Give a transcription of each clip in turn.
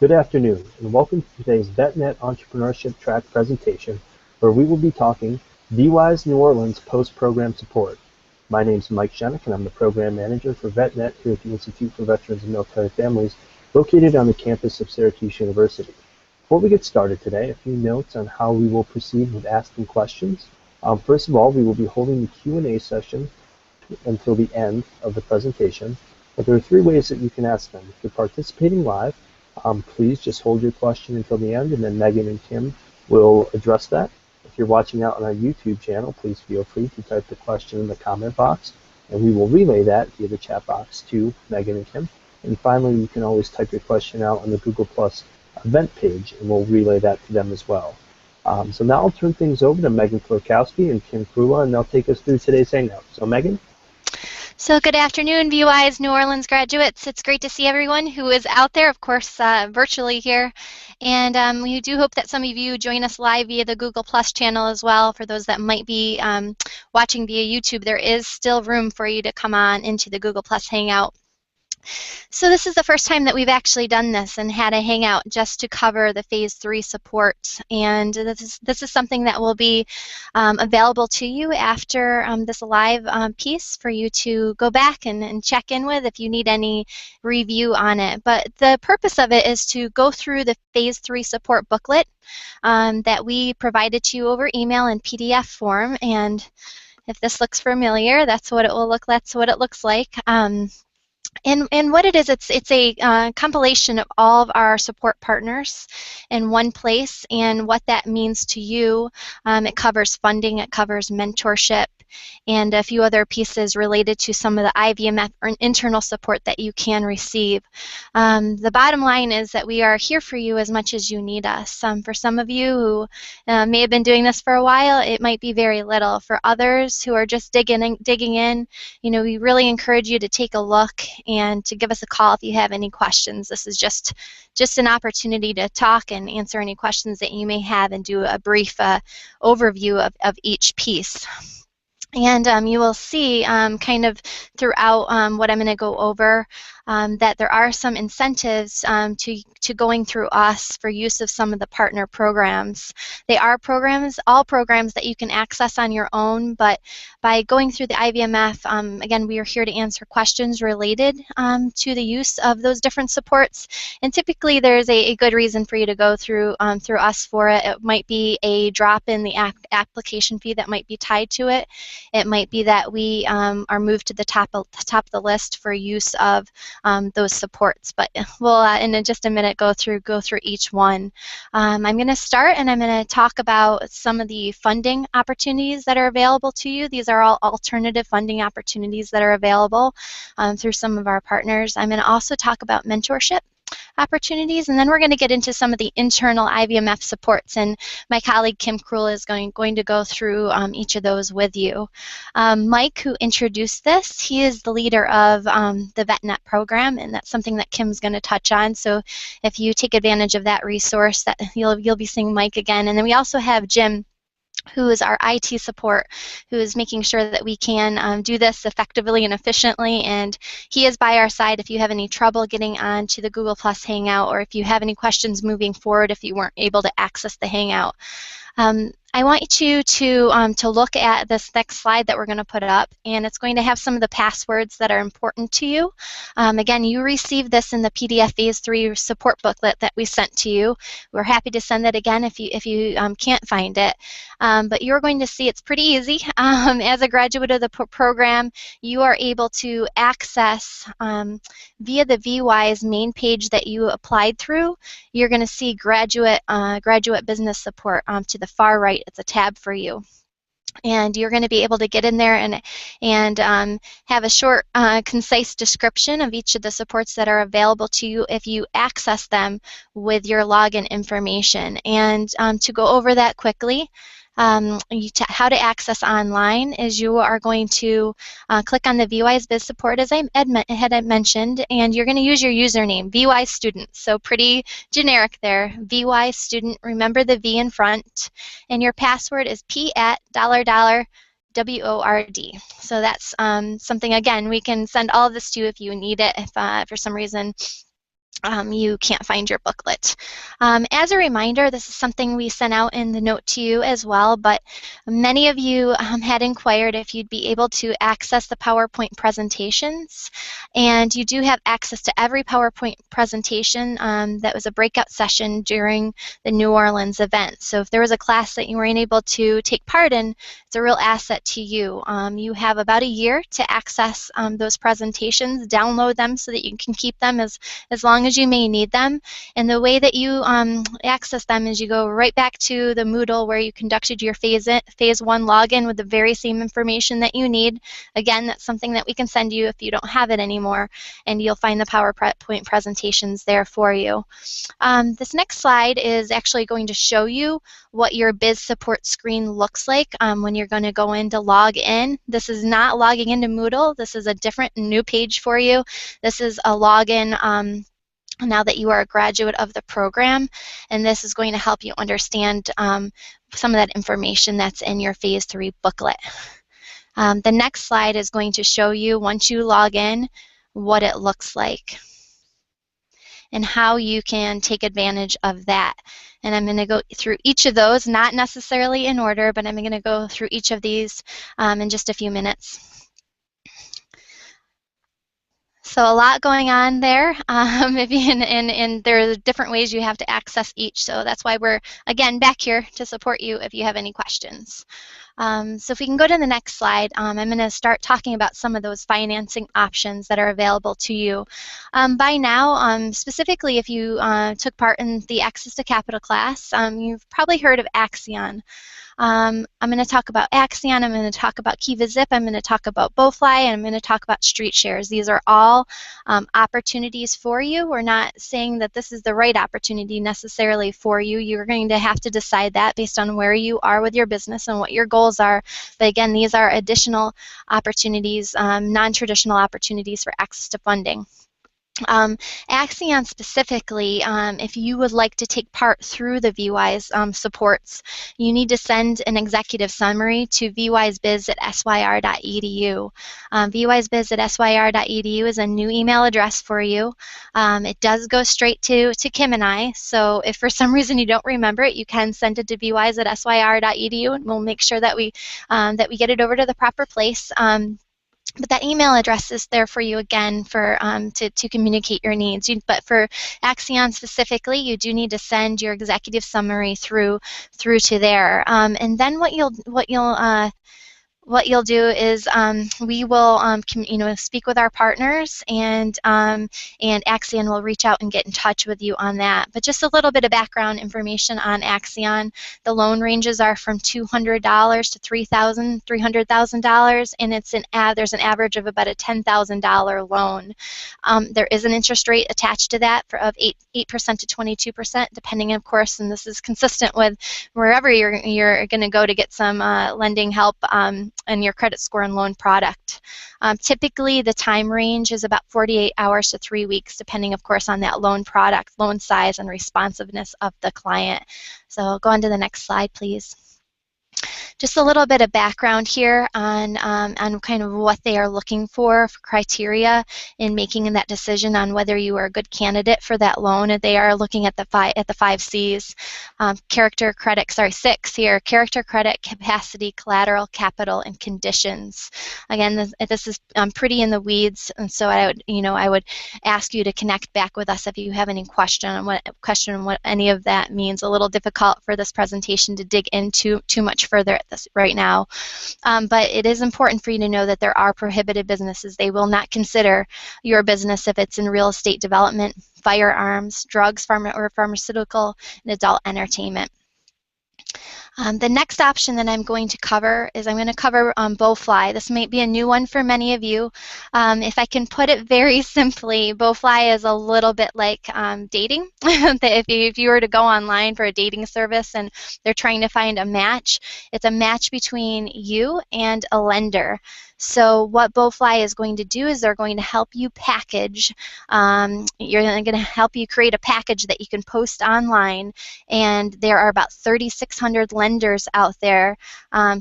Good afternoon, and welcome to today's VetNet Entrepreneurship Track presentation, where we will be talking VWise New Orleans Post-Program Support. My name is Mike Shenick, and I'm the Program Manager for VetNet here at the Institute for Veterans and Military Families, located on the campus of Syracuse University. Before we get started today, a few notes on how we will proceed with asking questions. First of all, we will be holding the Q&A session until the end of the presentation, but there are three ways that you can ask them. If you're participating live, please just hold your question until the end, and then Megan and Kim will address that. If you're watching out on our YouTube channel, please feel free to type the question in the comment box, and we will relay that via the chat box to Megan and Kim. And finally, you can always type your question out on the Google Plus event page, and we'll relay that to them as well. So now I'll turn things over to Megan Florkowski and Kim Krula, and they'll take us through today's hangout. So Megan? So good afternoon, VWise New Orleans graduates. It's great to see everyone who is out there, of course, virtually here. And we do hope that some of you join us live via the Google Plus channel as well. For those that might be watching via YouTube, there is still room for you to come on into the Google Plus Hangout. So this is the first time that we've actually done this and had a hangout just to cover the Phase 3 support. And this is something that will be available to you after this live piece for you to go back and check in with if you need any review on it. But the purpose of it is to go through the Phase 3 support booklet that we provided to you over email in PDF form. And if this looks familiar, that's what it will look. That's what it looks like. And what it is, it's a compilation of all of our support partners in one place, and what that means to you. It covers funding, it covers mentorship, and a few other pieces related to some of the IVMF or internal support that you can receive. The bottom line is that we are here for you as much as you need us. For some of you who may have been doing this for a while, it might be very little. For others who are just digging in, we really encourage you to take a look and to give us a call if you have any questions. This is just an opportunity to talk and answer any questions that you may have and do a brief overview of each piece. And you will see kind of throughout what I'm going to go over that there are some incentives to going through us for use of some of the partner programs. They are all programs that you can access on your own, but by going through the IVMF, again, we are here to answer questions related to the use of those different supports. And typically there's a good reason for you to go through us for it. It might be a drop in the application fee that might be tied to it. It might be that we are moved to the top of the list for use of those supports. But we'll, in just a minute, go through each one. I'm going to start, and I'm going to talk about some of the funding opportunities that are available to you. These are all alternative funding opportunities that are available through some of our partners. I'm going to also talk about mentorship opportunities, and then we're going to get into some of the internal IVMF supports, and my colleague Kim Krula is going to go through each of those with you. Mike, who introduced this, he is the leader of the VetNet program, and that's something that Kim's going to touch on. So if you take advantage of that resource, that you'll be seeing Mike again. And then we also have Jim, who is our IT support, who is making sure that we can do this effectively and efficiently, and he is by our side if you have any trouble getting on to the Google Plus Hangout, or if you have any questions moving forward if you weren't able to access the Hangout. I want you to look at this next slide that we're going to put up, and it's going to have some of the passwords that are important to you. Again, you received this in the PDF Phase 3 support booklet that we sent to you. We're happy to send that again if you can't find it. But you're going to see it's pretty easy. As a graduate of the program, you are able to access via the VWise main page that you applied through. You're going to see graduate business support to the far right. It's a tab for you. And you're going to be able to get in there and have a short, concise description of each of the supports that are available to you if you access them with your login information. And to go over that quickly, how to access online is you are going to click on the VWise Biz Support, as I had mentioned, and you're going to use your username, VWise Student. So pretty generic there, VWise Student. Remember the V in front, and your password is P@$WORD. So that's something, again, we can send all of this to you if you need it, if for some reason you can't find your booklet. As a reminder, this is something we sent out in the note to you as well, but many of you had inquired if you'd be able to access the PowerPoint presentations, and you do have access to every PowerPoint presentation that was a breakout session during the New Orleans event. So if there was a class that you weren't able to take part in, it's a real asset to you. You have about a year to access those presentations, download them so that you can keep them as long as you may need them. And the way that you access them is you go right back to the Moodle where you conducted your phase 1 login with the very same information that you need. Again, that's something that we can send you if you don't have it anymore, and you'll find the PowerPoint presentations there for you. This next slide is actually going to show you what your biz support screen looks like when you're going to go in to log in. This is not logging into Moodle. This is a different new page for you. This is a login now that you are a graduate of the program, and this is going to help you understand some of that information that's in your Phase 3 booklet. The next slide is going to show you, once you log in, what it looks like and how you can take advantage of that. And I'm going to go through each of those, not necessarily in order, but I'm going to go through each of these in just a few minutes. So a lot going on there, and there are different ways you have to access each. So that's why we're, again, back here to support you if you have any questions. So if we can go to the next slide, I'm going to start talking about some of those financing options that are available to you. By now, specifically if you took part in the Access to Capital class, you've probably heard of Axion. I'm going to talk about Axion, I'm going to talk about Kiva Zip, I'm going to talk about Beaufly, and I'm going to talk about Street Shares. These are all opportunities for you. We're not saying that this is the right opportunity necessarily for you. You're going to have to decide that based on where you are with your business and what your goals are. But again, these are additional opportunities, non-traditional opportunities for access to funding. Axion specifically, if you would like to take part through the VWise supports, you need to send an executive summary to vwisebiz@syr.edu. vwisebiz@syr.edu is a new email address for you. It does go straight to Kim and I, so if for some reason you don't remember it, you can send it to vwise@syr.edu, and we'll make sure that we get it over to the proper place. But that email address is there for you again for to communicate your needs. But for Axion specifically, you do need to send your executive summary through to there. And then what you'll do is we will speak with our partners, and Axion will reach out and get in touch with you on that. But just a little bit of background information on Axion. The loan ranges are from $200 to $300,000, and there's an average of about a $10,000 loan. There is an interest rate attached to that of 8% to 22%, depending, of course, and this is consistent with wherever you're going to go to get some lending help and your credit score and loan product. Typically, the time range is about 48 hours to 3 weeks, depending, of course, on that loan product, loan size, and responsiveness of the client. So go on to the next slide, please. Just a little bit of background here on kind of what they are looking for criteria in making that decision on whether you are a good candidate for that loan. They are looking at the five C's. Six here: character, credit, capacity, collateral, capital, and conditions. Again, this is pretty in the weeds, and so I would ask you to connect back with us if you have any question on what any of that means. A little difficult for this presentation to dig into too much further at this right now, but it is important for you to know that there are prohibited businesses. They will not consider your business if it's in real estate development, firearms, drugs, pharmaceutical, and adult entertainment. The next option that I'm going to cover is Beaufly. This might be a new one for many of you. If I can put it very simply, Beaufly is a little bit like dating. If you were to go online for a dating service and they're trying to find a match, it's a match between you and a lender. So what Beaufly is going to do is they're going to help you package, you're going to help you create a package that you can post online, and there are about 3,600 lenders out there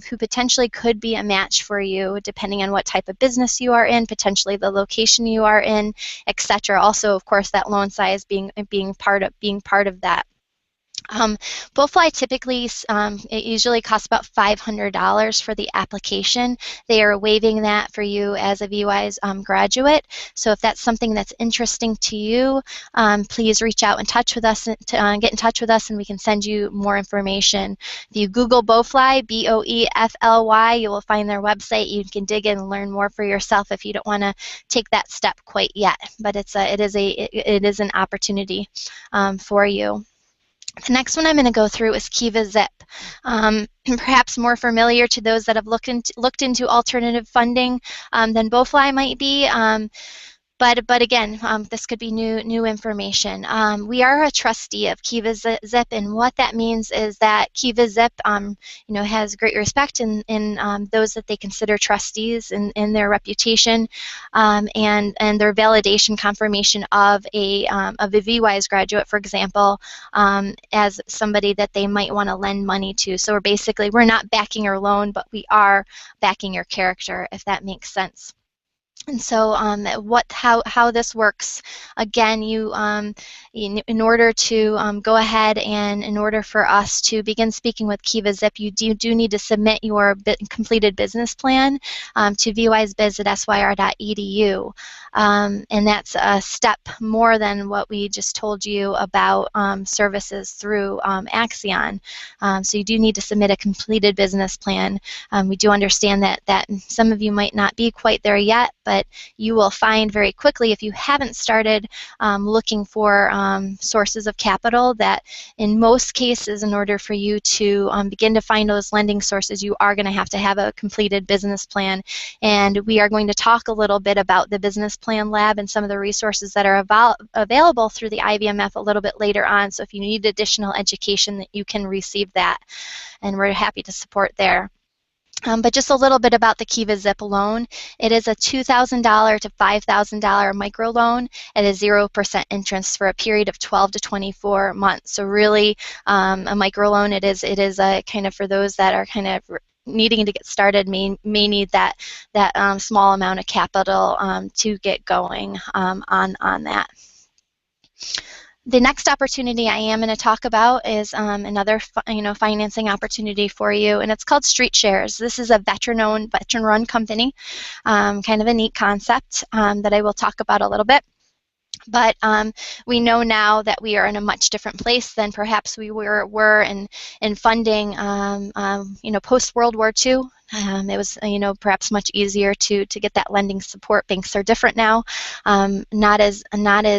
who potentially could be a match for you depending on what type of business you are in, potentially the location you are in, etc. Also, of course, that loan size being part of that. Beaufly typically, it usually costs about $500 for the application. They are waiving that for you as a VWise graduate. So if that's something that's interesting to you, please reach out and get in touch with us, and we can send you more information. If you Google Beaufly, Boefly, you will find their website. You can dig in and learn more for yourself if you don't want to take that step quite yet. But it is an opportunity for you. The next one I'm going to go through is Kiva Zip. Perhaps more familiar to those that have looked into alternative funding than Beaufly might be. But again, this could be new information. We are a trustee of Kiva Zip, and what that means is that Kiva Zip, has great respect in those that they consider trustees in their reputation, and their validation confirmation of a VWise graduate, for example, as somebody that they might want to lend money to. So we're not backing your loan, but we are backing your character, if that makes sense. And so how this works, again, in order to go ahead and in order for us to begin speaking with Kiva Zip, you do need to submit your completed business plan to vywisebiz@syr.edu. And that's a step more than what we just told you about services through Axion. So you do need to submit a completed business plan. We do understand that some of you might not be quite there yet, but you will find very quickly, if you haven't started looking for sources of capital, that in most cases, in order for you to begin to find those lending sources, you are going to have a completed business plan. And we are going to talk a little bit about the business plan lab and some of the resources that are available through the IVMF a little bit later on. So if you need additional education, that you can receive that, and we're happy to support there. But just a little bit about the Kiva Zip loan. It is a $2,000 to $5,000 microloan at a 0% interest for a period of 12 to 24 months. So really, a microloan, it is a kind of for those that are kind of needing to get started, may need that small amount of capital to get going on that. The next opportunity I am going to talk about is another financing opportunity for you, and it's called Street Shares. This is a veteran-owned, veteran-run company, kind of a neat concept that I will talk about a little bit. But we know now that we are in a much different place than perhaps we were in funding, post-World War II. It was, perhaps much easier to get that lending support. Banks are different now. Not as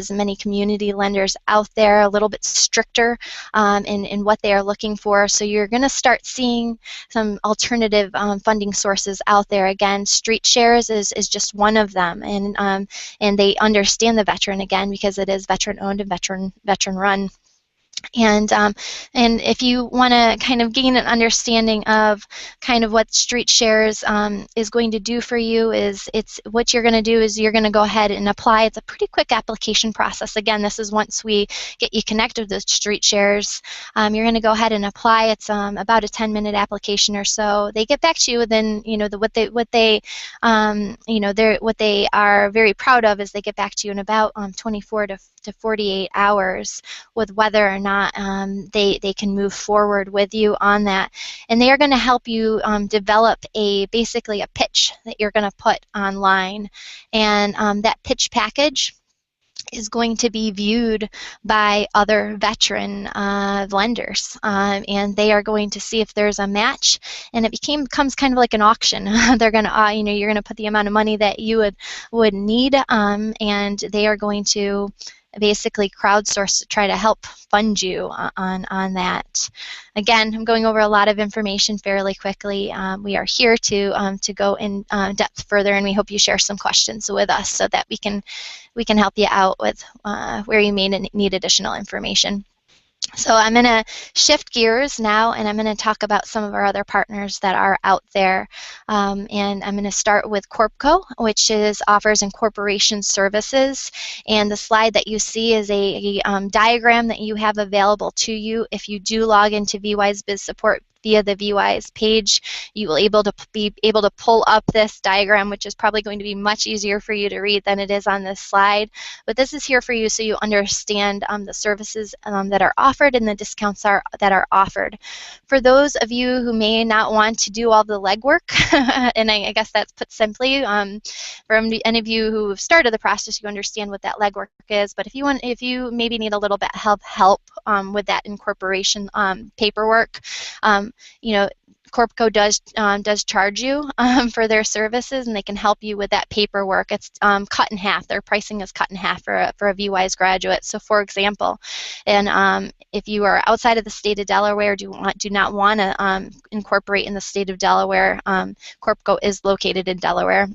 many community lenders out there. A little bit stricter in what they are looking for. So you're going to start seeing some alternative funding sources out there. Again, Street Shares is just one of them, and they understand the veteran, again, because it is veteran-owned and veteran-run. And if you want to kind of gain an understanding of kind of what Street Shares is going to do for you, is what you're going to do is you're going to go ahead and apply. It's a pretty quick application process. Again, this is once we get you connected with Street Shares. You're going to go ahead and apply. It's about a 10-minute application or so. They get back to you within, what they are very proud of is they get back to you in about 24 to 48 hours with whether or not they can move forward with you on that. And they are going to help you develop basically a pitch that you're going to put online. And that pitch package is going to be viewed by other veteran lenders, and they are going to see if there's a match, and it becomes kind of like an auction. They're going to, you're going to put the amount of money that you would need, and they are going to basically crowdsource to try to help fund you on that. Again, I'm going over a lot of information fairly quickly. We are here to go in depth further, and we hope you share some questions with us so that we can help you out with where you may need additional information. So I'm going to shift gears now, and I'm going to talk about some of our other partners that are out there. And I'm going to start with CorpCo, which offers incorporation services. And the slide that you see is a diagram that you have available to you. If you do log into VWise Biz Support via the VWise page, you will be able to pull up this diagram, which is probably going to be much easier for you to read than it is on this slide. But this is here for you so you understand the services that are offered and the discounts that are offered. For those of you who may not want to do all the legwork, and I guess that's put simply, for any of you who have started the process, you understand what that legwork is. But if you maybe need a little bit of help with that incorporation paperwork, you know, CorpCo does charge you for their services, and they can help you with that paperwork. It's cut in half. Their pricing is cut in half for a VWise graduate. So, for example, and if you are outside of the state of Delaware, do not want to incorporate in the state of Delaware, CorpCo is located in Delaware.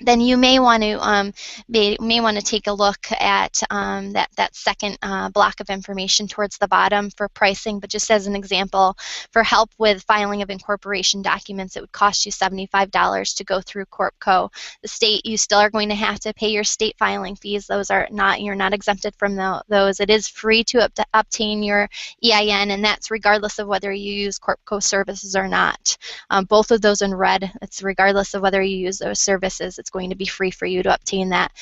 Then you may want to take a look at that second block of information towards the bottom for pricing. But just as an example, for help with filing of incorporation documents, it would cost you $75 to go through CorpCo. The state, you still are going to have to pay your state filing fees. You're not exempted from those. It is free to obtain your EIN, and that's regardless of whether you use CorpCo services or not. Both of those in red, it's regardless of whether you use those services, it's going to be free for you to obtain that.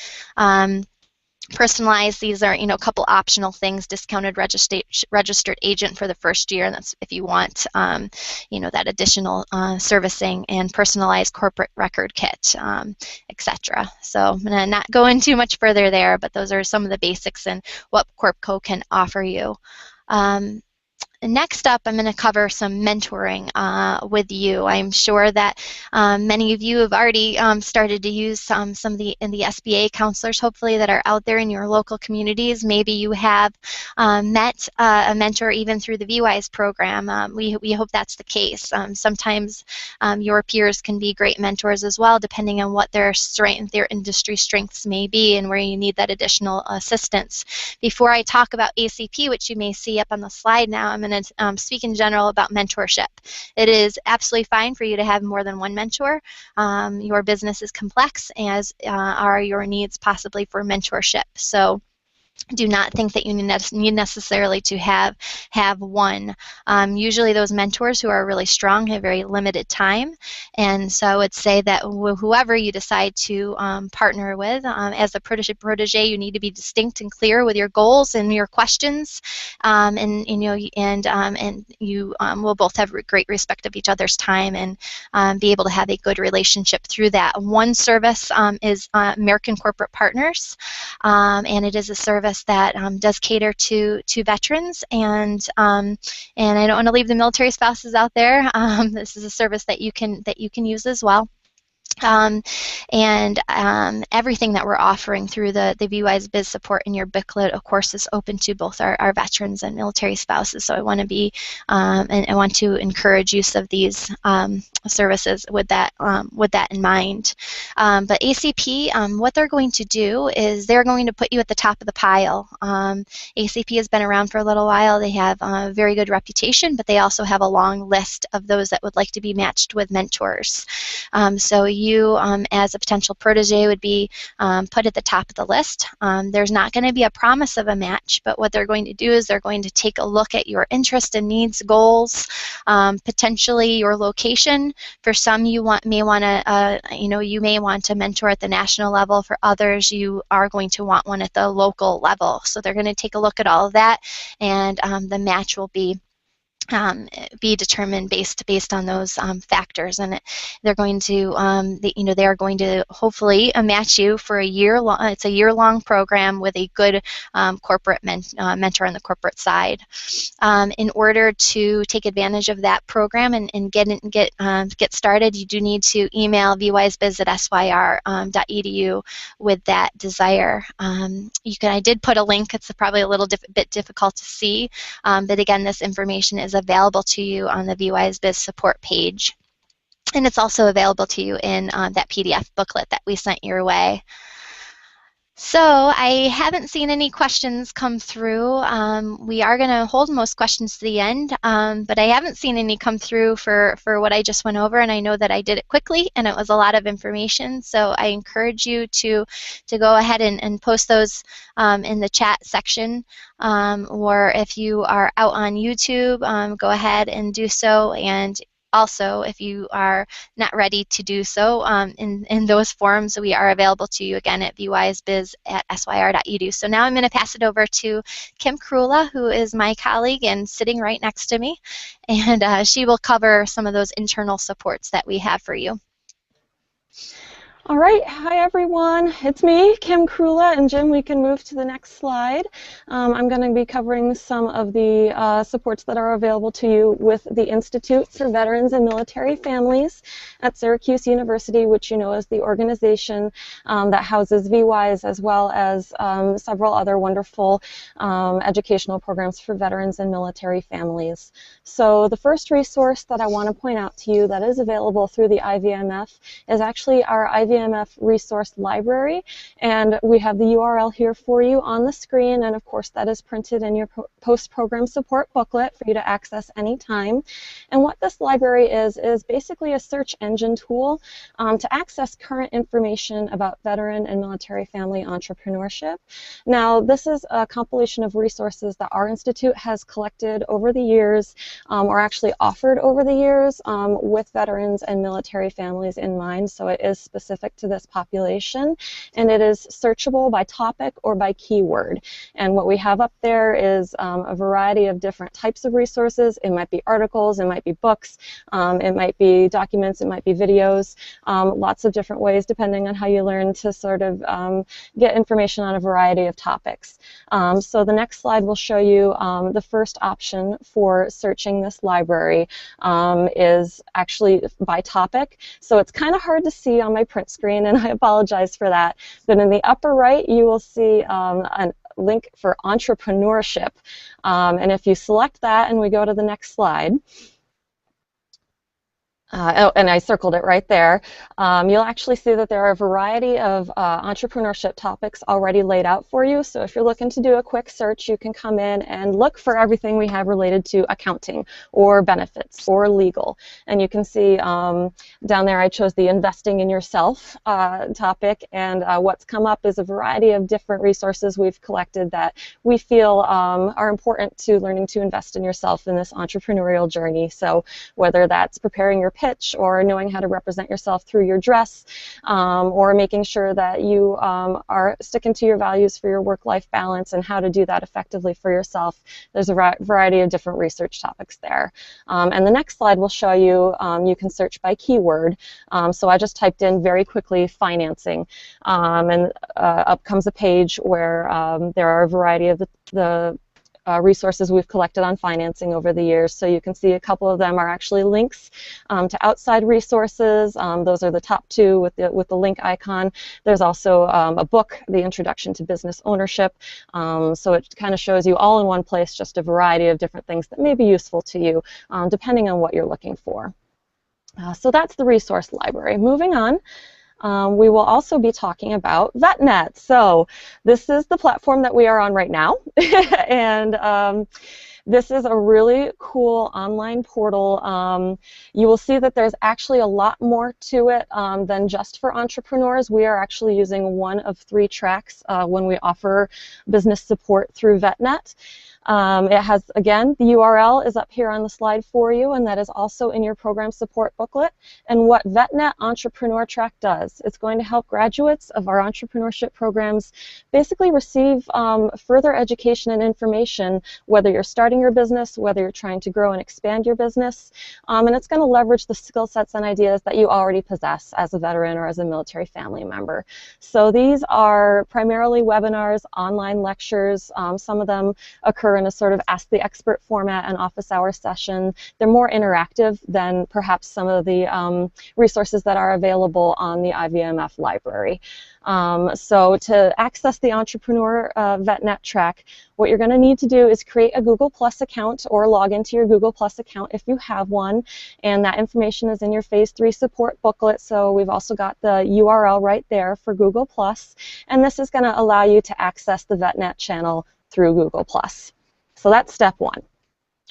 Personalized, these are a couple optional things. Discounted registered agent for the first year, and that's if you want that additional servicing, and personalized corporate record kit, etc. So I'm going to not go in too much further there, but those are some of the basics and what CorpCo can offer you. Next up, I'm going to cover some mentoring with you. I'm sure that many of you have already started to use some of the SBA counselors, hopefully, that are out there in your local communities. Maybe you have met a mentor even through the VWise program. We hope that's the case. Sometimes your peers can be great mentors as well, depending on what their industry strengths may be and where you need that additional assistance. Before I talk about ACP, which you may see up on the slide now, I'm going to speak in general about mentorship. It is absolutely fine for you to have more than one mentor. Your business is complex, as are your needs possibly for mentorship. So do not think that you need necessarily to have one. Usually those mentors who are really strong have very limited time, and so I would say that whoever you decide to partner with, as a protege, you need to be distinct and clear with your goals and your questions, and you will both have great respect of each other's time and be able to have a good relationship through that. One service is American Corporate Partners, and it is a service that does cater to veterans, and I don't want to leave the military spouses out there. This is a service that you can use as well. Everything that we're offering through the VWise Biz Support in your booklet, of course, is open to both our veterans and military spouses. So I want to and I want to encourage use of these services with that in mind. But ACP, what they're going to do is they're going to put you at the top of the pile. ACP has been around for a little while. They have a very good reputation, but they also have a long list of those that would like to be matched with mentors. So you, as a potential protege, would be put at the top of the list. There's not going to be a promise of a match, but what they're going to do is they're going to take a look at your interest and needs, goals, potentially your location. For some, you may want to mentor at the national level. For others, you are going to want one at the local level. So they're going to take a look at all of that, and the match will be determined based on those factors, and they're going to they are going to hopefully match you for a year long. It's a year-long program with a good corporate mentor on the corporate side. In order to take advantage of that program and get started, you do need to email vwisebiz@syr.edu with that desire. I did put a link. It's probably a little bit difficult to see, but again, this information is available to you on the VWise Biz Support page. And it's also available to you in that PDF booklet that we sent your way. So I haven't seen any questions come through. We are going to hold most questions to the end, but I haven't seen any come through for what I just went over, and I know that I did it quickly, and it was a lot of information. So I encourage you to go ahead and post those in the chat section, or if you are out on YouTube, go ahead and do so. And also, if you are not ready to do so in those forums, we are available to you again at vyzbiz@syr.edu. So now I'm going to pass it over to Kim Krula, who is my colleague and sitting right next to me, and she will cover some of those internal supports that we have for you. All right, hi everyone, it's me, Kim Krula, and Jim, we can move to the next slide. I'm going to be covering some of the supports that are available to you with the Institute for Veterans and Military Families at Syracuse University, which you know is the organization that houses VWise as well as several other wonderful educational programs for veterans and military families. So the first resource that I want to point out to you that is available through the IVMF is actually our IVMF resource library, and we have the URL here for you on the screen, and of course that is printed in your post-program support booklet for you to access anytime. And what this library is basically a search engine tool to access current information about veteran and military family entrepreneurship. Now, this is a compilation of resources that our institute has collected over the years, or actually offered over the years, with veterans and military families in mind, so it is specific to this population, and it is searchable by topic or by keyword. And what we have up there is a variety of different types of resources. It might be articles, it might be books, it might be documents, it might be videos, lots of different ways depending on how you learn to sort of get information on a variety of topics. So the next slide will show you the first option for searching this library is actually by topic. So it's kind of hard to see on my print screen, and I apologize for that. But in the upper right, you will see a link for entrepreneurship. And if you select that and we go to the next slide, and I circled it right there, you'll actually see that there are a variety of entrepreneurship topics already laid out for you. So if you're looking to do a quick search, you can come in and look for everything we have related to accounting or benefits or legal. And you can see down there I chose the investing in yourself topic, and what's come up is a variety of different resources we've collected that we feel are important to learning to invest in yourself in this entrepreneurial journey. So whether that's preparing your pitch, or knowing how to represent yourself through your dress, or making sure that you are sticking to your values for your work-life balance and how to do that effectively for yourself. There's a variety of different research topics there. And the next slide will show you, you can search by keyword. So I just typed in very quickly financing, and up comes a page where there are a variety of the resources we've collected on financing over the years. So you can see a couple of them are actually links to outside resources. Those are the top two with the link icon. There's also a book, The Introduction to Business Ownership. So it kind of shows you all in one place just a variety of different things that may be useful to you depending on what you're looking for. So that's the resource library. Moving on. We will also be talking about VetNet. So this is the platform that we are on right now, and this is a really cool online portal. You will see that there's actually a lot more to it than just for entrepreneurs. We are actually using one of 3 tracks when we offer business support through VetNet. It has, again, the URL is up here on the slide for you, and that is also in your program support booklet. And what VetNet Entrepreneur Track does, it's going to help graduates of our entrepreneurship programs basically receive further education and information, whether you're starting your business, whether you're trying to grow and expand your business, and it's going to leverage the skill sets and ideas that you already possess as a veteran or as a military family member. So these are primarily webinars, online lectures. Some of them occur occur in a sort of ask the expert format and office hour session. They're more interactive than perhaps some of the resources that are available on the IVMF library. So to access the Entrepreneur VetNet track, what you're going to need to do is create a Google Plus account or log into your Google Plus account if you have one, and that information is in your Phase 3 support booklet. So we've also got the URL right there for Google Plus, and this is going to allow you to access the VetNet channel through Google Plus. So that's step one.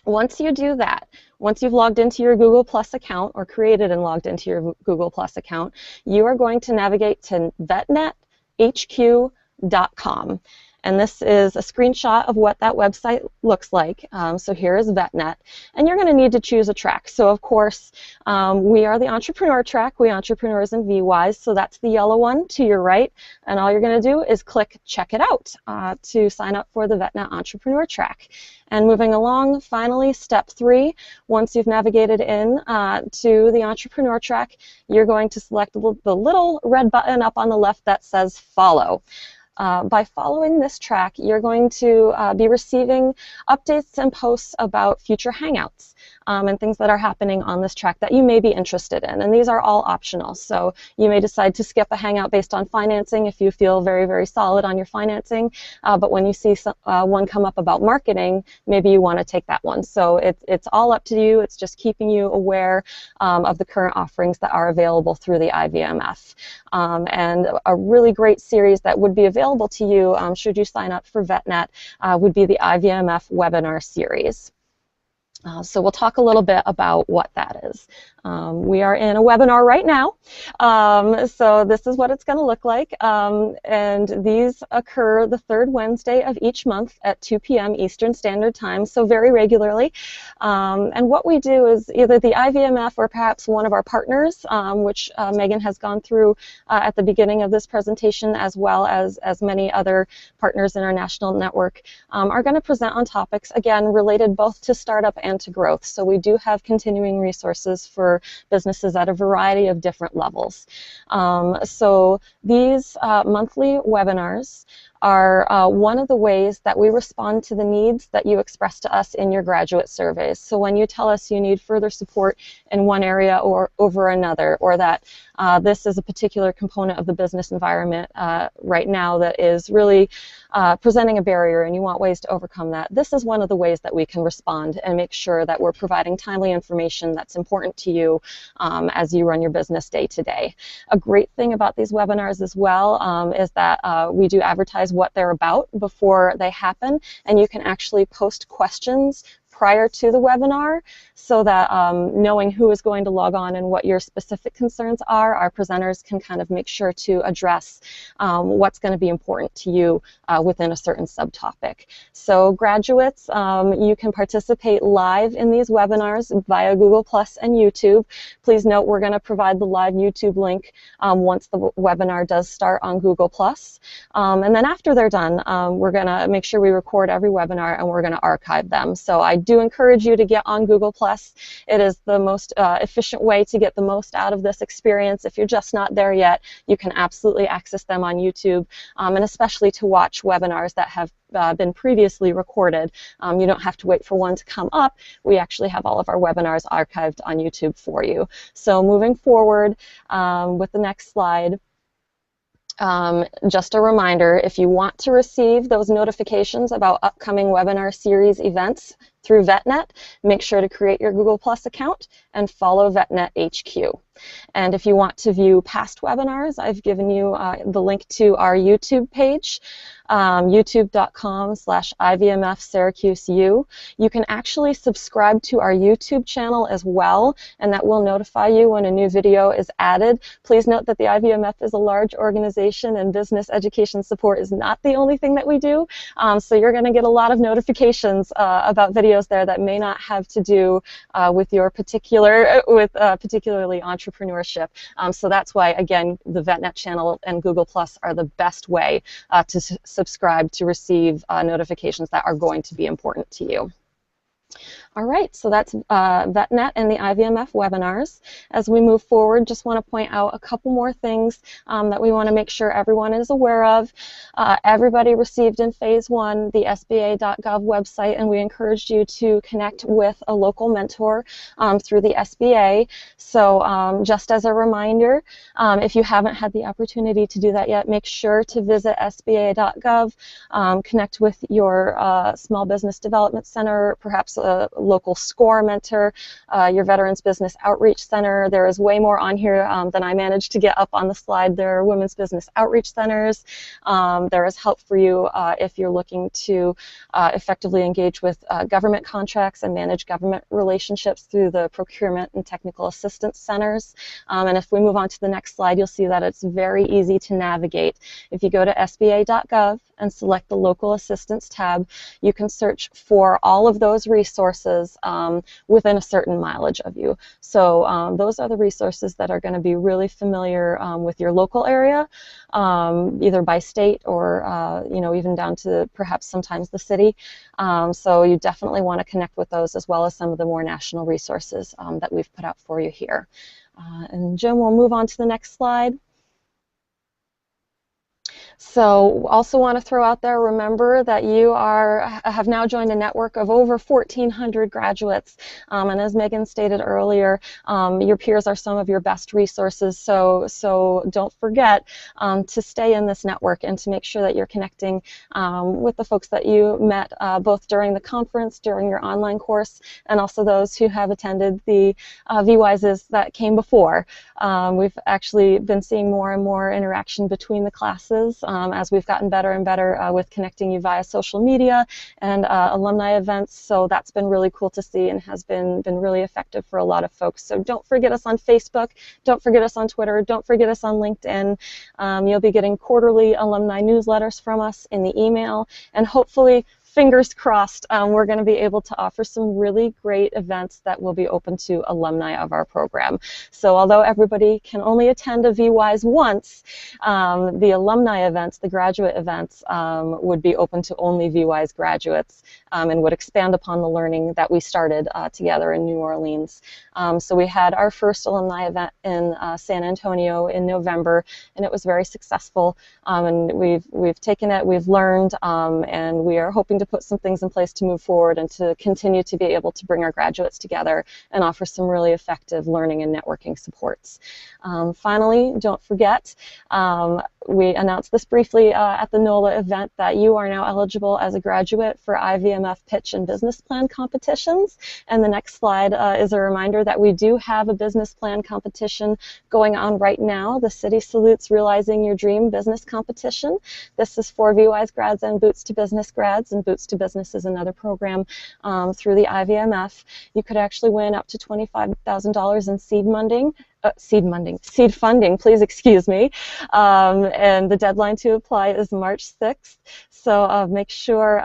Once you do that, once you've logged into your Google Plus account or created and logged into your Google Plus account, you are going to navigate to vetnethq.com. And this is a screenshot of what that website looks like. So here is VetNet, and you're going to need to choose a track. So of course, we are the Entrepreneur track, we Entrepreneurs and VWise, so that's the yellow one to your right, and all you're going to do is click Check It Out to sign up for the VetNet Entrepreneur track. And moving along, finally, step 3, once you've navigated in to the Entrepreneur track, you're going to select the little red button up on the left that says Follow. By following this track, you're going to be receiving updates and posts about future Hangouts and things that are happening on this track that you may be interested in. And these are all optional. So you may decide to skip a Hangout based on financing if you feel very, very solid on your financing. But when you see one come up about marketing, maybe you want to take that one. So it's all up to you. It's just keeping you aware of the current offerings that are available through the IVMF. And a really great series that would be available to you should you sign up for VetNet would be the IVMF webinar series. So we'll talk a little bit about what that is. We are in a webinar right now, so this is what it's going to look like, and these occur the third Wednesday of each month at 2 p.m. Eastern Standard Time, so very regularly. And what we do is either the IVMF or perhaps one of our partners, which Megan has gone through at the beginning of this presentation, as well as many other partners in our national network, are going to present on topics, again, related both to startup and to growth. So we do have continuing resources for businesses at a variety of different levels. So these monthly webinars are one of the ways that we respond to the needs that you express to us in your graduate surveys. So when you tell us you need further support in one area or over another, or that this is a particular component of the business environment right now that is really presenting a barrier and you want ways to overcome that, this is one of the ways that we can respond and make sure that we're providing timely information that's important to you as you run your business day to day. A great thing about these webinars as well is that we do advertise what they're about before they happen, and you can actually post questions prior to the webinar so that knowing who is going to log on and what your specific concerns are, our presenters can kind of make sure to address what's going to be important to you within a certain subtopic. So graduates, you can participate live in these webinars via Google Plus and YouTube. Please note we're going to provide the live YouTube link once the webinar does start on Google Plus. And then after they're done, we're going to make sure we record every webinar and we're going to archive them. So I do encourage you to get on Google Plus. It is the most efficient way to get the most out of this experience. If you're just not there yet, you can absolutely access them on YouTube, and especially to watch webinars that have been previously recorded. You don't have to wait for one to come up. We actually have all of our webinars archived on YouTube for you. So moving forward with the next slide, just a reminder, if you want to receive those notifications about upcoming webinar series events through VetNet, make sure to create your Google Plus account and follow VetNet HQ. And if you want to view past webinars, I've given you the link to our YouTube page, youtube.com/IVMF-SyracuseU. You can actually subscribe to our YouTube channel as well, and that will notify you when a new video is added. Please note that the IVMF is a large organization and business education support is not the only thing that we do. So you're going to get a lot of notifications about videos there that may not have to do with your particularly entrepreneurship. So that's why, again, the VetNet channel and Google Plus are the best way to subscribe to receive notifications that are going to be important to you. All right, so that's VetNet and the IVMF webinars. As we move forward, just want to point out a couple more things that we want to make sure everyone is aware of. Everybody received in phase 1 the SBA.gov website, and we encouraged you to connect with a local mentor through the SBA. So just as a reminder, if you haven't had the opportunity to do that yet, make sure to visit SBA.gov, connect with your Small Business Development Center, perhaps a local SCORE mentor, your Veterans Business Outreach Center. There is way more on here than I managed to get up on the slide. There are Women's Business Outreach Centers. There is help for you if you're looking to effectively engage with government contracts and manage government relationships through the Procurement and Technical Assistance Centers. And if we move on to the next slide, you'll see that it's very easy to navigate. If you go to SBA.gov and select the Local Assistance tab, you can search for all of those resources within a certain mileage of you. So those are the resources that are going to be really familiar with your local area, either by state or even down to perhaps sometimes the city. So you definitely want to connect with those, as well as some of the more national resources that we've put out for you here. And Jim, we'll move on to the next slide. So also want to throw out there, remember that you have now joined a network of over 1,400 graduates. And as Megan stated earlier, your peers are some of your best resources. So don't forget to stay in this network and to make sure that you're connecting with the folks that you met both during the conference, during your online course, and also those who have attended the VWISEs that came before. We've actually been seeing more and more interaction between the classes as we've gotten better and better with connecting you via social media and alumni events. So that's been really cool to see and has been really effective for a lot of folks. So don't forget us on Facebook, don't forget us on Twitter, don't forget us on LinkedIn. You'll be getting quarterly alumni newsletters from us in the email, and hopefully, fingers crossed, we're going to be able to offer some really great events that will be open to alumni of our program. So although everybody can only attend a VWISE once, the alumni events, the graduate events, would be open to only VWISE graduates and would expand upon the learning that we started together in New Orleans. So we had our first alumni event in San Antonio in November, and it was very successful. And we've taken it, we've learned, and we are hoping to put some things in place to move forward and to continue to be able to bring our graduates together and offer some really effective learning and networking supports. Finally, don't forget, we announced this briefly at the NOLA event that you are now eligible as a graduate for IVMF pitch and business plan competitions. And the next slide is a reminder that we do have a business plan competition going on right now, the City Salutes Realizing Your Dream business competition. This is for VWISE grads and Boots to Business grads, and Boots to Business is another program through the IVMF. You could actually win up to $25,000 in seed funding, please excuse me. And the deadline to apply is March 6th. So make sure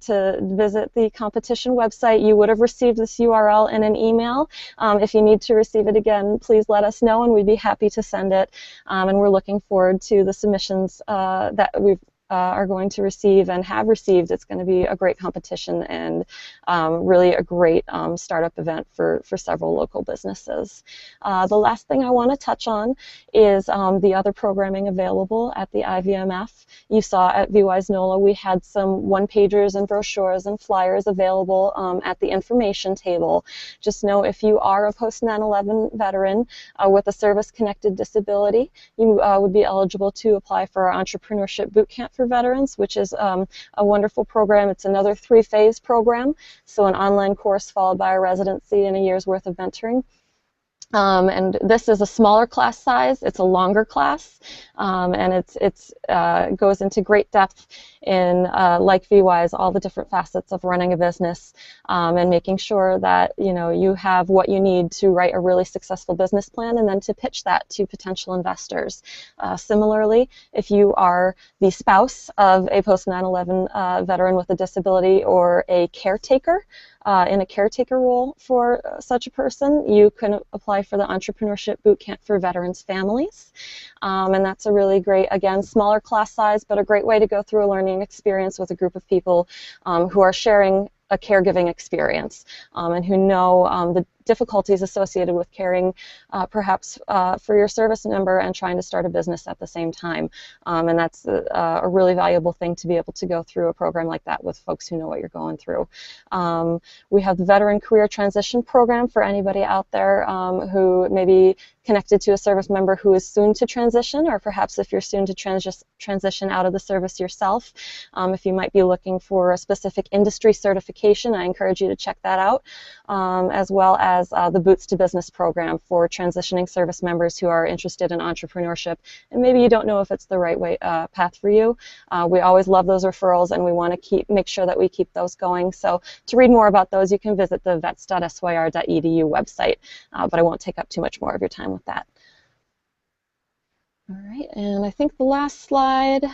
to visit the competition website. You would have received this URL in an email. If you need to receive it again, please let us know and we'd be happy to send it. And we're looking forward to the submissions that we've are going to receive and have received. It's going to be a great competition and really a great startup event for several local businesses. The last thing I want to touch on is the other programming available at the IVMF. You saw at VWISE NOLA we had some one-pagers and brochures and flyers available at the information table. Just know if you are a post 9/11 veteran with a service-connected disability, you would be eligible to apply for our Entrepreneurship Bootcamp for Veterans, which is a wonderful program. It's another 3-phase program, so an online course followed by a residency and a year's worth of mentoring. And this is a smaller class size. It's a longer class, and it goes into great depth in, like VWISE, all the different facets of running a business and making sure that you have what you need to write a really successful business plan and then to pitch that to potential investors. Similarly, if you are the spouse of a post 9/11 veteran with a disability or a caretaker, in a caretaker role for such a person, you can apply for the Entrepreneurship Bootcamp for Veterans Families. And that's a really great, again, smaller class size, but a great way to go through a learning experience with a group of people who are sharing a caregiving experience, and who know the difficulties associated with caring perhaps for your service member and trying to start a business at the same time. And that's a really valuable thing to be able to go through a program like that with folks who know what you're going through. We have the Veteran Career Transition Program for anybody out there who may be connected to a service member who is soon to transition, or perhaps if you're soon to transition out of the service yourself. If you might be looking for a specific industry certification, I encourage you to check that out, as well as the Boots to Business program for transitioning service members who are interested in entrepreneurship, and maybe you don't know if it's the right way path for you. We always love those referrals, and we want to make sure that we keep those going. So to read more about those, you can visit the vets.syr.edu website, but I won't take up too much more of your time with that. All right, and I think the last slide.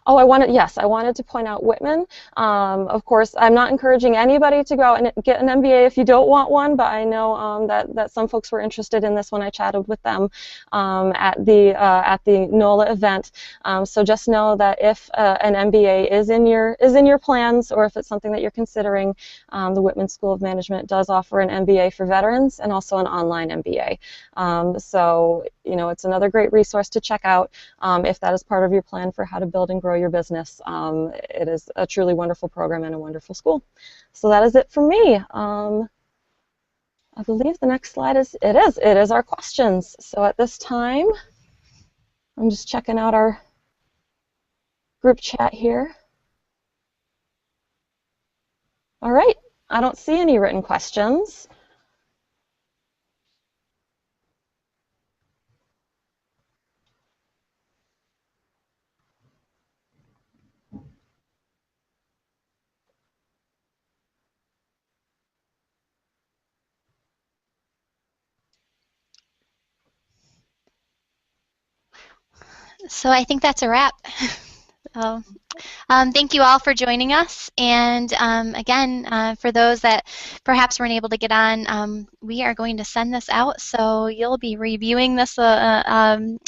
Oh, I wanted to point out Whitman. Of course, I'm not encouraging anybody to go out and get an MBA if you don't want one, but I know that some folks were interested in this when I chatted with them at the NOLA event. So just know that if an MBA is in your plans, or if it's something that you're considering, the Whitman School of Management does offer an MBA for veterans and also an online MBA. So it's another great resource to check out if that is part of your plan for how to build and grow your business. It is a truly wonderful program and a wonderful school. So that is it for me. I believe the next slide is our questions. So at this time, I'm just checking out our group chat here. All right, I don't see any written questions. So I think that's a wrap. Thank you all for joining us, and again, for those that perhaps weren't able to get on, we are going to send this out, so you'll be reviewing this in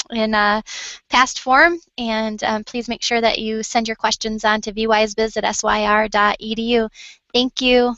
past form, and please make sure that you send your questions on to vywisbiz@syr.edu. Thank you.